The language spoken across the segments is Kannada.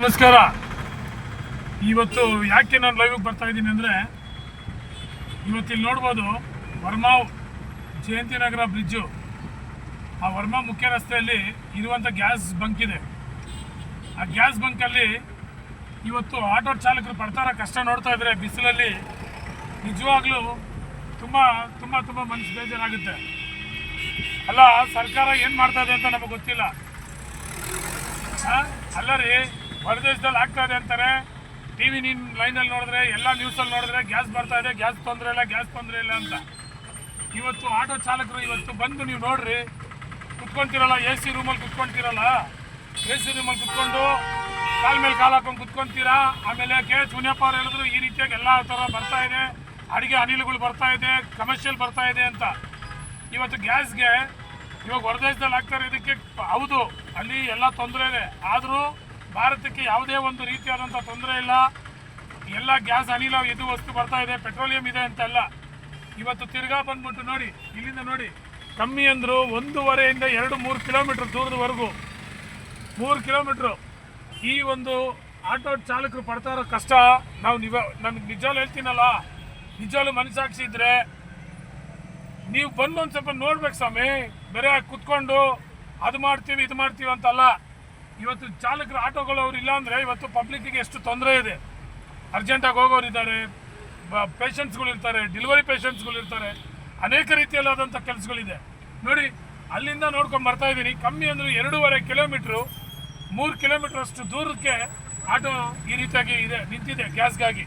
ನಮಸ್ಕಾರ. ಇವತ್ತು ಯಾಕೆ ನಾನು ಲೈವ್ ಬರ್ತಾ ಇದ್ದೀನಿ ಅಂದರೆ, ಇವತ್ತು ಇಲ್ಲಿ ನೋಡ್ಬೋದು ವರ್ಮಾ ಜಯಂತಿ ನಗರ ಬ್ರಿಡ್ಜು, ಆ ವರ್ಮಾ ಮುಖ್ಯ ರಸ್ತೆಯಲ್ಲಿ ಇರುವಂಥ ಗ್ಯಾಸ್ ಬಂಕ್ ಇದೆ. ಆ ಗ್ಯಾಸ್ ಬಂಕಲ್ಲಿ ಇವತ್ತು ಆಟೋ ಚಾಲಕರು ಪಡ್ತಾರ ಕಷ್ಟ ನೋಡ್ತಾ ಇದ್ರೆ ಬಿಸಿಲಲ್ಲಿ ನಿಜವಾಗ್ಲೂ ತುಂಬ ತುಂಬ ತುಂಬ ಮನಸ್ಸು ಬೇಜಾರಾಗುತ್ತೆ. ಅಲ್ಲ, ಸರ್ಕಾರ ಏನು ಮಾಡ್ತಾ ಇದೆ ಅಂತ ನಮಗೆ ಗೊತ್ತಿಲ್ಲ. ಅಲ್ಲ ರೀ, ಹೊರದೇಶದಲ್ಲಿ ಆಗ್ತಾ ಇದೆ ಅಂತಾರೆ, ಟಿ ವಿ ಲೈನಲ್ಲಿ ನೋಡಿದ್ರೆ, ಎಲ್ಲ ನ್ಯೂಸಲ್ಲಿ ನೋಡಿದ್ರೆ ಗ್ಯಾಸ್ ಬರ್ತಾ ಇದೆ, ಗ್ಯಾಸ್ ತೊಂದರೆ ಇಲ್ಲ ಅಂತ. ಇವತ್ತು ಆಟೋ ಚಾಲಕರು ಇವತ್ತು ಬಂದು ನೀವು ನೋಡ್ರಿ, ಕುತ್ಕೊಂತಿರಲ್ಲ, ಎ ಸಿ ರೂಮಲ್ಲಿ ಕುತ್ಕೊಂತಿರಲ್ಲ, ಎ ಸಿ ರೂಮಲ್ಲಿ ಕುತ್ಕೊಂಡು ಕಾಲ ಮೇಲೆ ಕಾಲು ಹಾಕೊಂಡು ಕುತ್ಕೊಂತೀರಾ. ಆಮೇಲೆ ಕೆ ಮುನಿಯಪ್ಪ ಅವ್ರು ಹೇಳಿದ್ರು ಈ ರೀತಿಯಾಗಿ ಎಲ್ಲ ಥರ ಬರ್ತಾ ಇದೆ, ಅಡುಗೆ ಅನಿಲಗಳು ಬರ್ತಾ ಇದೆ, ಕಮರ್ಷಿಯಲ್ ಬರ್ತಾ ಇದೆ ಅಂತ. ಇವತ್ತು ಗ್ಯಾಸ್ಗೆ ಇವಾಗ ಹೊರದೇಶದಲ್ಲಿ ಆಗ್ತಾರೆ, ಇದಕ್ಕೆ ಹೌದು ಅಲ್ಲಿ ಎಲ್ಲ ತೊಂದರೆ ಇದೆ, ಆದರೂ ಭಾರತಕ್ಕೆ ಯಾವುದೇ ಒಂದು ರೀತಿಯಾದಂಥ ತೊಂದರೆ ಇಲ್ಲ. ಎಲ್ಲ ಗ್ಯಾಸ್ ಅನಿಲ ಇದು ವಸ್ತು ಬರ್ತಾ ಇದೆ, ಪೆಟ್ರೋಲಿಯಂ ಇದೆ ಅಂತೆಲ್ಲ. ಇವತ್ತು ತಿರ್ಗಾ ಬಂದ್ಬಿಟ್ಟು ನೋಡಿ, ಇಲ್ಲಿಂದ ನೋಡಿ, ಕಮ್ಮಿ ಅಂದರು 1.5 ಇಂದ 2-3 ಕಿಲೋಮೀಟ್ರ್ ದೂರದವರೆಗೂ, 3 ಕಿಲೋಮೀಟ್ರು ಈ ಒಂದು ಆಟೋ ಚಾಲಕರು ಪಡ್ತಾ ಇರೋ ಕಷ್ಟ ನನಗೆ ನಿಜವಾಗ್ಲೂ ಹೇಳ್ತೀನಲ್ಲ, ನಿಜವಾಗ್ಲೂ ಮನಸ್ಸಾಕ್ಷಿ ಇದ್ರೆ ನೀವು ಬಂದು ಒಂದು ಸ್ವಲ್ಪ ನೋಡ್ಬೇಕು ಸ್ವಾಮಿ. ಬೇರೆ ಕುತ್ಕೊಂಡು ಅದು ಮಾಡ್ತೀವಿ ಇದು ಮಾಡ್ತೀವಿ ಅಂತಲ್ಲ. ಇವತ್ತು ಚಾಲಕರು ಆಟೋಗಳು ಅವ್ರು ಇಲ್ಲ ಅಂದರೆ ಇವತ್ತು ಪಬ್ಲಿಕ್ಕಿಗೆ ಎಷ್ಟು ತೊಂದರೆ ಇದೆ. ಅರ್ಜೆಂಟಾಗಿ ಹೋಗೋರು ಇದ್ದಾರೆ, ಪೇಷಂಟ್ಸ್ಗಳು ಇರ್ತಾರೆ, ಡೆಲಿವರಿ ಪೇಷಂಟ್ಸ್ಗಳು ಇರ್ತಾರೆ, ಅನೇಕ ರೀತಿಯಲ್ಲಾದಂಥ ಕೆಲಸಗಳಿದೆ. ನೋಡಿ, ಅಲ್ಲಿಂದ ನೋಡ್ಕೊಂಡು ಬರ್ತಾ ಇದ್ದೀನಿ, ಕಮ್ಮಿ ಅಂದರೂ 2.5 ಕಿಲೋಮೀಟ್ರು 3 ಕಿಲೋಮೀಟ್ರ್ ಅಷ್ಟು ದೂರಕ್ಕೆ ಆಟೋ ಈ ರೀತಿಯಾಗಿ ಇದೆ, ನಿಂತಿದೆ ಗ್ಯಾಸ್ಗಾಗಿ.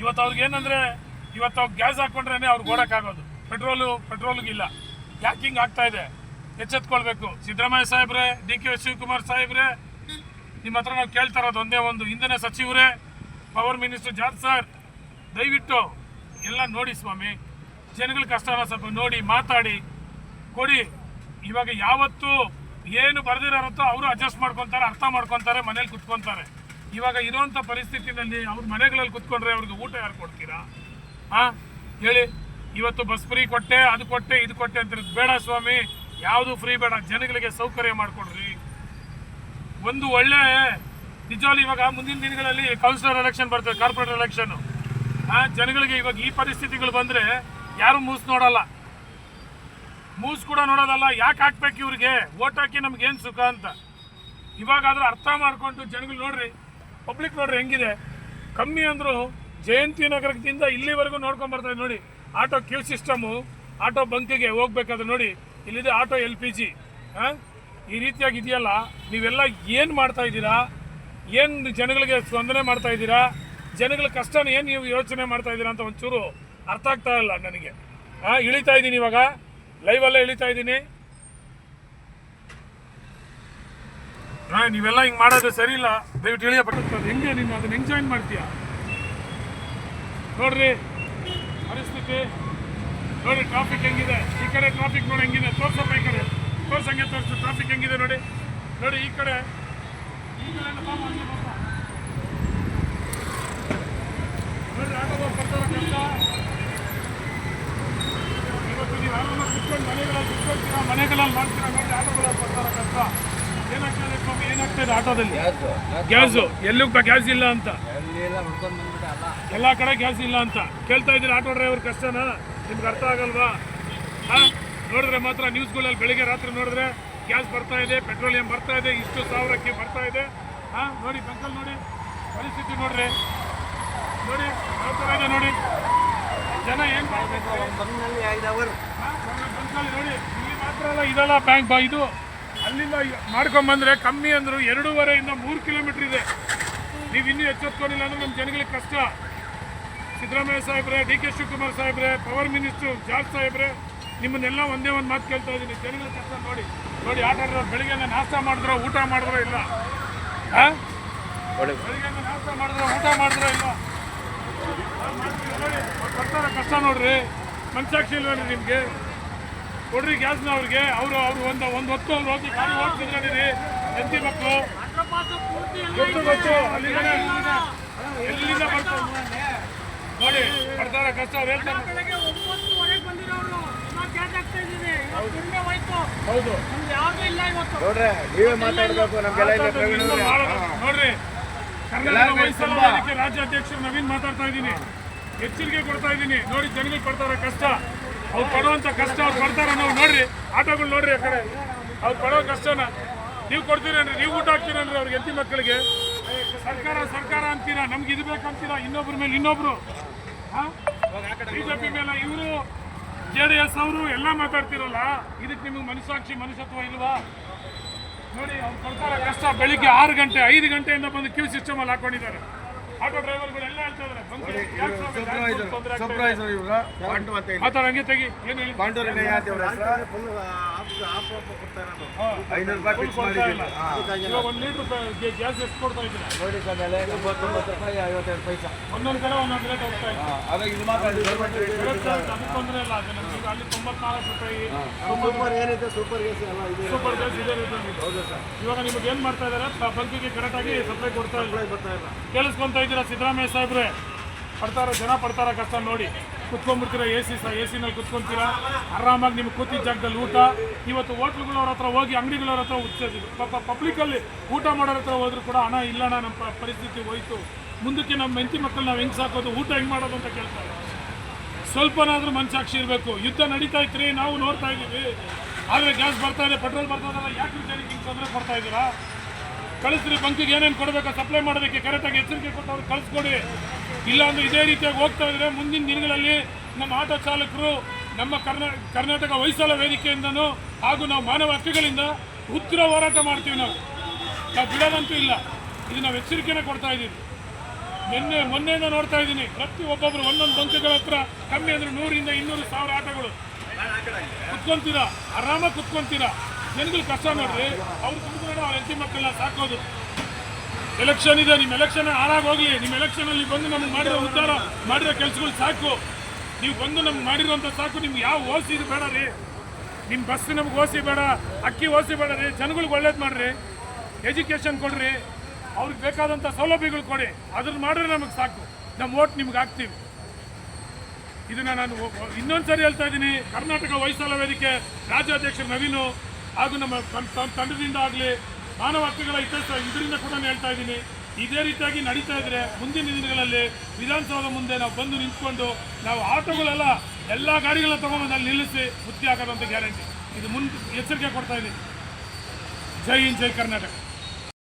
ಇವತ್ತು ಅವ್ರಿಗೆ ಏನಂದರೆ, ಇವತ್ತು ಅವ್ರು ಗ್ಯಾಸ್ ಹಾಕ್ಕೊಂಡ್ರೇ ಅವ್ರಿಗೆ ಓಡೋಕ್ಕಾಗೋದು, ಪೆಟ್ರೋಲಿಗಿಲ್ಲ. ಯಾಕೆ ಹಿಂಗೆ ಆಗ್ತಾ ಇದೆ? ಎಚ್ಚೆತ್ಕೊಳ್ಬೇಕು. ಸಿದ್ದರಾಮಯ್ಯ ಸಾಹೇಬ್ರೆ, DK ಶಿವಕುಮಾರ್ ಸಾಹೇಬ್ರೆ, ನಿಮ್ಮ ಹತ್ರ ನಾವು ಕೇಳ್ತಾ ಇರೋದು ಒಂದೇ ಒಂದು, ಇಂಧನ ಸಚಿವರೇ, ಪವರ್ ಮಿನಿಸ್ಟರ್ ಜಾರ್ಜ್ ಸರ್, ದಯವಿಟ್ಟು ಎಲ್ಲ ನೋಡಿ ಸ್ವಾಮಿ, ಜನಗಳ ಕಷ್ಟನ ಸ್ವಲ್ಪ ನೋಡಿ, ಮಾತಾಡಿ ಕೊಡಿ. ಇವಾಗ ಯಾವತ್ತು ಏನು ಬರೆದಿರೋತ್ತೋ ಅವರು ಅಡ್ಜಸ್ಟ್ ಮಾಡ್ಕೊತಾರೆ, ಅರ್ಥ ಮಾಡ್ಕೊತಾರೆ, ಮನೇಲಿ ಕುತ್ಕೊತಾರೆ. ಇವಾಗ ಇರೋಂಥ ಪರಿಸ್ಥಿತಿನಲ್ಲಿ ಅವ್ರ ಮನೆಗಳಲ್ಲಿ ಕುತ್ಕೊಂಡ್ರೆ ಅವ್ರಿಗೆ ಊಟ ಯಾರು ಕೊಡ್ತೀರಾ? ಹೇಳಿ. ಇವತ್ತು ಬಸ್ ಫ್ರೀ ಕೊಟ್ಟೆ, ಅದು ಕೊಟ್ಟೆ, ಇದು ಕೊಟ್ಟೆ ಅಂತ ಬೇಡ ಸ್ವಾಮಿ, ಯಾವುದು ಫ್ರೀ ಬೇಡ, ಜನಗಳಿಗೆ ಸೌಕರ್ಯ ಮಾಡಿಕೊಡ್ರಿ. ಒಂದು ಒಳ್ಳೆ ನಿಜವಾಗ್ಲೂ ಇವಾಗ ಮುಂದಿನ ದಿನಗಳಲ್ಲಿ ಕೌನ್ಸಿಲರ್ ಎಲೆಕ್ಷನ್ ಬರ್ತದೆ, ಕಾರ್ಪೊರೇಟರ್ ಎಲೆಕ್ಷನ್. ಜನಗಳಿಗೆ ಇವಾಗ ಈ ಪರಿಸ್ಥಿತಿಗಳು ಬಂದರೆ ಯಾರು ಮೂಸ್ ಕೂಡ ನೋಡೋದಲ್ಲ. ಯಾಕೆ ಹಾಕ್ಬೇಕು ಇವ್ರಿಗೆ? ಓಟ್ ಹಾಕಿ ನಮ್ಗೇನು ಸುಖ ಅಂತ. ಇವಾಗಾದರೂ ಅರ್ಥ ಮಾಡಿಕೊಂಡು ಜನಗಳು ನೋಡ್ರಿ, ಪಬ್ಲಿಕ್ ನೋಡ್ರಿ ಹೆಂಗಿದೆ. ಕಮ್ಮಿ ಅಂದರೂ ಜಯಂತಿ ನಗರದಿಂದ ಇಲ್ಲಿವರೆಗೂ ನೋಡ್ಕೊಂಡು ಬರ್ತಾ ಇದೆ ನೋಡಿ. ಆಟೋ ಕ್ಯೂ ಸಿಸ್ಟಮು, ಆಟೋ ಬಂಕಿಗೆ ಹೋಗ್ಬೇಕಾದ್ರೆ ನೋಡಿ, ಇಲ್ಲಿದೆ ಆಟೋ LPG. ಈ ರೀತಿಯಾಗಿ ಇದೆಯಲ್ಲ, ನೀವೆಲ್ಲ ಏನು ಮಾಡ್ತಾ ಇದ್ದೀರಾ? ಏನು ಜನಗಳಿಗೆ ಸ್ಪಂದನೆ ಮಾಡ್ತಾ ಇದ್ದೀರಾ? ಜನಗಳ ಕಷ್ಟನ ಏನು ನೀವು ಯೋಚನೆ ಮಾಡ್ತಾ ಇದ್ದೀರಾ ಅಂತ ಒಂಚೂರು ಅರ್ಥ ಆಗ್ತಾ ಇಲ್ಲ ನನಗೆ. ಇಳಿತಾ ಇದ್ದೀನಿ, ಇವಾಗ ಲೈವಲ್ಲೇ ಇಳಿತಾ ಇದ್ದೀನಿ. ನೀವೆಲ್ಲ ಹಿಂಗೆ ಮಾಡೋದು ಸರಿ ಇಲ್ಲ, ದಯವಿಟ್ಟು ಇಳಿಯಪಟ್ಟದ್ದು. ಹೆಂಗೆ ನೀನು ಅದನ್ನ ಹೆಂಗೆ ಜಾಯಿನ್ ಮಾಡ್ತೀಯ? ನೋಡ್ರಿ ಪರಿಸ್ಥಿತಿ, ನೋಡಿ ಟ್ರಾಫಿಕ್ ಹೆಂಗಿದೆ. ಈ ಕಡೆ ಟ್ರಾಫಿಕ್ ನೋಡಿ ಹೆಂಗಿದೆ, ತೋರ್ಸಪ್ಪ ಈ ಕಡೆ, ತೋರ್ಸಂಗೆ ತೋರಿಸು ಟ್ರಾಫಿಕ್ ಹೆಂಗಿದೆ ನೋಡಿ. ನೋಡಿ ಈ ಕಡೆ ನೋಡಿ ಆಟೋ ಬರ್ತಾರ ಕಷ್ಟ. ಇವತ್ತು ನೀವು ಆಟೋನ ಕುತ್ಕೊಂಡು ಮನೆಗಳಲ್ಲಿ ಮಾಡ್ತೀರಾ ನೋಡಿ, ಆಟೋಗಳಲ್ಲಿ ಬರ್ತಾರ ಕಷ್ಟ. ಏನಾಗ್ತದೆ ಸ್ವಾಮಿ, ಏನಾಗ್ತದೆ ಆಟೋದಲ್ಲಿ? ಗ್ಯಾಸು ಎಲ್ಲೂ ಗ್ಯಾಸ್ ಇಲ್ಲ ಅಂತ, ಎಲ್ಲ ಕಡೆ ಗ್ಯಾಸ್ ಇಲ್ಲ ಅಂತ ಕೇಳ್ತಾ ಇದ್ದೀರಿ. ಆಟೋ ಡ್ರೈವರ್ ಕಷ್ಟನಾ ನಿಮ್ಗೆ ಅರ್ಥ ಆಗಲ್ವಾ? ನೋಡಿದ್ರೆ ಮಾತ್ರ ನ್ಯೂಸ್ಗಳಲ್ಲಿ ಬೆಳಿಗ್ಗೆ ರಾತ್ರಿ ನೋಡಿದ್ರೆ ಗ್ಯಾಸ್ ಬರ್ತಾ ಇದೆ, ಪೆಟ್ರೋಲಿಯಂ ಬರ್ತಾ ಇದೆ, ಇಷ್ಟು ಸಾವಿರಕ್ಕೆ ಬರ್ತಾ ಇದೆ. ನೋಡಿ ಬಂಕಲ್ಲಿ ನೋಡಿ ಪರಿಸ್ಥಿತಿ ನೋಡ್ರಿ, ನೋಡಿ ಯಾವ ಥರ ಇದೆ ನೋಡಿ. ಜನ ಏನು ಮಾಡಬೇಕು? ಬಂಕಲ್ಲಿ ನೋಡಿ, ಇಲ್ಲಿ ಮಾತ್ರ ಅಲ್ಲ, ಇದೆಲ್ಲ ಬ್ಯಾಂಕ್ ಇದು ಅಲ್ಲಿಂದ ಮಾಡ್ಕೊಂಬಂದ್ರೆ ಕಮ್ಮಿ ಅಂದರು 2.5 ಇಂದ 3 ಕಿಲೋಮೀಟ್ರ್ ಇದೆ. ನೀವು ಇನ್ನೂ ಎಚ್ಚೆತ್ಕೊಂಡಿಲ್ಲ ಅಂದರೆ ನಮ್ಮ ಜನಗಳಿಗೆ ಕಷ್ಟ. ಸಿದ್ದರಾಮಯ್ಯ ಸಾಹೇಬ್ರೆ, DK ಶಿವಕುಮಾರ್ ಸಾಹೇಬ್ರೆ, ಪವರ್ ಮಿನಿಸ್ಟರ್ ಜಾರ್ಜ್ ಸಾಹೇಬ್ರೆ, ನಿಮ್ಮನ್ನೆಲ್ಲ ಒಂದೇ ಒಂದು ಮಾತು ಕೇಳ್ತಾ ಇದ್ದೀನಿ, ಜನಗಳ ಕಷ್ಟ ನೋಡಿ. ನೋಡಿ ಆಟ ಆಡಿರೋ ಬೆಳಿಗ್ಗೆ ನಾಷ್ಟ ಮಾಡಿದ್ರೋ ಊಟ ಮಾಡಿದ್ರೋ ಇಲ್ಲ, ಬೆಳಿಗ್ಗೆ ನಾಷ್ಟ ಮಾಡಿದ್ರೋ ಊಟ ಮಾಡಿದ್ರೋ ಇಲ್ಲ, ನೋಡಿ ಬರ್ತಾರ ಕಷ್ಟ ನೋಡ್ರಿ. ಮನಸಾಕ್ಷಿ ಇಲ್ವೇನ್ರಿ ನಿಮಗೆ? ಕೊಡ್ರಿ ಗ್ಯಾಸ್ನ ಅವ್ರಿಗೆ. ಅವರು ಒಂದು ಹೊತ್ತು ಅವ್ರು ಹೋಗಿ ಗಾಡಿ ಓಡಿಸಿದ್ರೆ ಹೆಂಡತಿ ಮಕ್ಕಳು ಗೊತ್ತು ಅಲ್ಲಿಂದ ಎಲ್ಲಿಂದ ಬರ್ತಾರೆ ನೋಡಿ, ಬರ್ತಾರ ಕಷ್ಟ. ಅವ್ರು ಹೇಳ್ತಾರೆ ಹೌದು, ನೋಡ್ರೆ ನೀವೇ ಮಾತಾಡ್ಬೇಕು, ನಮ್ಗೆಲ್ಲ ನೋಡ್ರಿ, ಕರ್ನಾಟಕ ವಯಸ್ಸಾದ ವೇದಿಕೆ ರಾಜ್ಯಾಧ್ಯಕ್ಷರು ನವೀನ್ ಮಾತಾಡ್ತಾ ಇದ್ದೀನಿ. ಎಚ್ಚರಿಕೆ ಕೊಡ್ತಾ ಇದ್ದೀನಿ. ನೋಡಿ, ಜನಗಳಿಗೆ ಪಡ್ತಾರ ಕಷ್ಟ, ಅವ್ರು ಪಡುವಂತ ಕಷ್ಟ ಅವ್ರು ಪಡ್ತಾರ. ನಾವು ನೋಡ್ರಿ, ಆಟೋಗಳು ನೋಡ್ರಿ, ಆ ಕಡೆ ಅವ್ರು ಪಡೋ ಕಷ್ಟನ ನೀವು ಕೊಡ್ತೀರೇನ್ರಿ? ನೀವು ಊಟ ಹಾಕ್ತೀರೇನ್ರಿ ಅವ್ರಿಗೆ, ಹೆಂಡತಿ ಮಕ್ಕಳಿಗೆ? ಸರ್ಕಾರ ಅಂತೀರಾ, ನಮ್ಗೆ ಇದು ಬೇಕಂತೀರಾ, ಇನ್ನೊಬ್ರ ಮೇಲೆ ಇನ್ನೊಬ್ರು. ಬಿಜೆಪಿ ಮೇಲೆ ಇವರು, JDS ಅವರು ಎಲ್ಲ ಮಾತಾಡ್ತಿರಲ್ಲ, ಇದಕ್ಕೆ ನಿಮಗೆ ಮನಸ್ಸಾಕ್ಷಿ ಮನುಷ್ಯತ್ವ ಇಲ್ವಾ? ನೋಡಿ, ಅವ್ರು ಕೊಡ್ತಾರ ಕಷ್ಟ. ಬೆಳಿಗ್ಗೆ 6 ಗಂಟೆ 5 ಗಂಟೆಯಿಂದ ಬಂದು ಕ್ಯೂ ಸಿಸ್ಟಮ್ ಅಲ್ಲಿ ಹಾಕೊಂಡಿದ್ದಾರೆ. ಆಟೋ ಡ್ರೈವರ್ಗಳು ಎಲ್ಲ ಹೇಳ್ತಾ ಇದ್ದಾರೆ, ಮಾತಾಡಂಗೆ ತೆಗಿ. ಏನು ಹೇಳಿ? ಇವಾಗ 1 ಲೀಟರ್ ಗ್ಯಾಸ್ ಎಷ್ಟು ಕೊಡ್ತಾ ಇದ್ದೀರಾ? ಒಂದೊಂದು ಕಡೆ ಒಂದೊಂದು ರೇಟ್ ಹೋಗ್ತಾ ಇದೆ. ಅದು ತೊಂದರೆ ಇಲ್ಲ. ಅದು ನಮ್ಗೆ ಅಲ್ಲಿ 94 ರೂಪಾಯಿ ಸೂಪರ್ ಗ್ಯಾಸ್ ಇದೆ. ಇವಾಗ ನಿಮಗೆ ಏನ್ ಮಾಡ್ತಾ ಇದಾರೆ? ಬಂಕಿಗೆ ಕರೆಕ್ಟಾಗಿ ಸಪ್ಲೈ ಕೊಡ್ತಾ ಇಲ್ಲ. ಕೇಳಿಸ್ಕೊಂತ ಇದ್ದೀರಾ ಸಿದ್ದರಾಮಯ್ಯ ಸಾಹೇಬ್ರೆ? ಜನ ಪಡ್ತಾರ ಕಷ್ಟ. ನೋಡಿ, ಕುತ್ಕೊಂಡ್ಬಿಡ್ತೀರಾ, ಎಸಿನಲ್ಲಿ ಕುತ್ಕೊಂತೀರಾ, ಆರಾಮಾಗಿ ನಿಮ್ಗೆ ಕೂತಿದ್ದ ಜಾಗದಲ್ಲಿ ಊಟ. ಇವತ್ತು ಹೋಟ್ಲುಗಳವ್ರ ಹತ್ರ ಹೋಗಿ, ಅಂಗಡಿಗಳವ್ರ ಹತ್ರ, ಪಬ್ಲಿಕಲ್ಲಿ ಊಟ ಮಾಡೋರ ಹತ್ರ ಹೋದ್ರು ಕೂಡ ಹಣ ಇಲ್ಲಣ್ಣ, ನಮ್ಮ ಪರಿಸ್ಥಿತಿ ಹೋಯ್ತು, ಮುಂದಕ್ಕೆ ನಮ್ಮ ಹೆಂಡತಿ ಮಕ್ಕಳು ನಾವು ಹೆಂಗೆ ಸಾಕೋದು, ಊಟ ಹೆಂಗೆ ಮಾಡೋದು ಅಂತ ಕೇಳ್ತಾರೆ. ಸ್ವಲ್ಪನಾದ್ರೂ ಮನಸಾಕ್ಷಿ ಇರಬೇಕು. ಯುದ್ಧ ನಡೀತಾ ಇತ್ತು, ನಾವು ನೋಡ್ತಾ ಇದ್ದೀವಿ. ಆದರೆ ಗ್ಯಾಸ್ ಬರ್ತಾ ಇದೆ, ಪೆಟ್ರೋಲ್ ಬರ್ತಾ ಇದಲ್ಲ, ಯಾಕೆ ಜನಕ್ಕೆ ಹಿಂಗೆ ತೊಂದರೆ ಕೊಡ್ತಾ ಇದ್ದೀರಾ? ಕಳಿಸ್ರಿ, ಬಂಕಿಗೆ ಏನೇನು ಕೊಡಬೇಕು ಸಪ್ಲೈ ಮಾಡೋದಕ್ಕೆ ಕರೆಕ್ಟಾಗಿ ಎಚ್ಚರಿಕೆ ಕೊಟ್ಟು ಅವ್ರು ಕಳಿಸ್ಕೊಡಿ. ಇಲ್ಲಾಂದ್ರೆ ಇದೇ ರೀತಿಯಾಗಿ ಹೋಗ್ತಾ ಇದ್ರೆ ಮುಂದಿನ ದಿನಗಳಲ್ಲಿ ನಮ್ಮ ಆಟೋ ಚಾಲಕರು, ನಮ್ಮ ಕರ್ನಾಟಕ ಹೊಯ್ಸಳ ವೇದಿಕೆಯಿಂದನೂ ಹಾಗೂ ನಾವು ಮಾನವ ಹಕ್ಕುಗಳಿಂದ ಉಗ್ರ ಹೋರಾಟ ಮಾಡ್ತೀವಿ. ನಾವು ಬಿಡೋದಂತೂ ಇಲ್ಲ. ಇದು ನಾವು ಎಚ್ಚರಿಕೆನ ಕೊಡ್ತಾ ಇದ್ದೀವಿ. ಮೊನ್ನೆಯಿಂದ ನೋಡ್ತಾ ಇದ್ದೀನಿ, ಒಬ್ಬೊಬ್ಬರು ಒಂದೊಂದು ಬಂಕ್ಗಳ ಹತ್ರ ಕಮ್ಮಿ ಅಂದ್ರೆ 100 ಇಂದ 200 ಸಾವಿರ ಆಟೋಗಳು ಕುತ್ಕೊಂತೀರಾ, ಆರಾಮಾಗಿ ಕುತ್ಕೊಂತೀರಾ. ಜನಗಳು ಕಷ್ಟ ನೋಡ್ರಿ, ಅವ್ರು ಕುತ್ಕೊಂಡು ಅವ್ರ ಹೆಂಡತಿ ಮಕ್ಕಳನ್ನ ಸಾಕೋದು. ಎಲೆಕ್ಷನ್ ಇದೆ, ನಿಮ್ಮ ಎಲೆಕ್ಷನ್ ಹಾಳಾಗಿ ಹೋಗ್ಲಿ. ನಿಮ್ಮ ಎಲೆಕ್ಷನಲ್ಲಿ ಬಂದು ನಮ್ಗೆ ಮಾಡಿರೋ ಉದ್ಧಾರ ಮಾಡಿರೋ ಕೆಲಸಗಳು ಸಾಕು. ನೀವು ಬಂದು ನಮ್ಗೆ ಮಾಡಿರೋಂಥ ಸಾಕು. ನಿಮ್ಗೆ ಯಾವ ಓಸಿ ಇದು ಬೇಡ ರೀ. ನಿಮ್ಮ ಬಸ್ ನಮ್ಗೆ ಓಸಿ ಬೇಡ, ಅಕ್ಕಿ ಓಸಿ ಬೇಡ ರೀ. ಜನಗಳಿಗೆ ಒಳ್ಳೇದು ಮಾಡ್ರಿ, ಎಜುಕೇಷನ್ ಕೊಡ್ರಿ, ಅವ್ರಿಗೆ ಬೇಕಾದಂಥ ಸೌಲಭ್ಯಗಳು ಕೊಡಿ. ಅದ್ರನ್ನ ಮಾಡಿದ್ರೆ ನಮಗೆ ಸಾಕು. ನಮ್ಮ ಓಟ್ ನಿಮ್ಗೆ ಹಾಕ್ತೀವಿ. ಇದನ್ನು ನಾನು ಇನ್ನೊಂದ್ಸರಿ ಹೇಳ್ತಾ ಇದ್ದೀನಿ. ಕರ್ನಾಟಕ ಹೊಯ್ಸಳ ವೇದಿಕೆ ರಾಜ್ಯಾಧ್ಯಕ್ಷರು ನವೀನು ಹಾಗೂ ನಮ್ಮ ತಂಡದಿಂದ ಆಗಲಿ, ಮಾನವ ಹಕ್ಕುಗಳ ಇದರಿಂದ ಕೂಡ ಹೇಳ್ತಾ ಇದ್ದೀನಿ. ಇದೇ ರೀತಿಯಾಗಿ ನಡೀತಾ ಇದ್ರೆ ಮುಂದಿನ ದಿನಗಳಲ್ಲಿ ವಿಧಾನಸೌಧ ಮುಂದೆ ನಾವು ಬಂದು ನಿಂತ್ಕೊಂಡು ನಾವು ಆಟೋಗಳೆಲ್ಲ ಎಲ್ಲ ಗಾಡಿಗಳನ್ನ ತೊಗೊಂಬಂದು ಅಲ್ಲಿ ನಿಲ್ಲಿಸಿ ಮುತ್ತಿ ಹಾಕೋದಂತ ಗ್ಯಾರಂಟಿ. ಇದು ಎಚ್ಚರಿಕೆ ಕೊಡ್ತಾ ಇದ್ದೀನಿ. ಜೈ ಹಿಂದ್, ಜೈ ಕರ್ನಾಟಕ.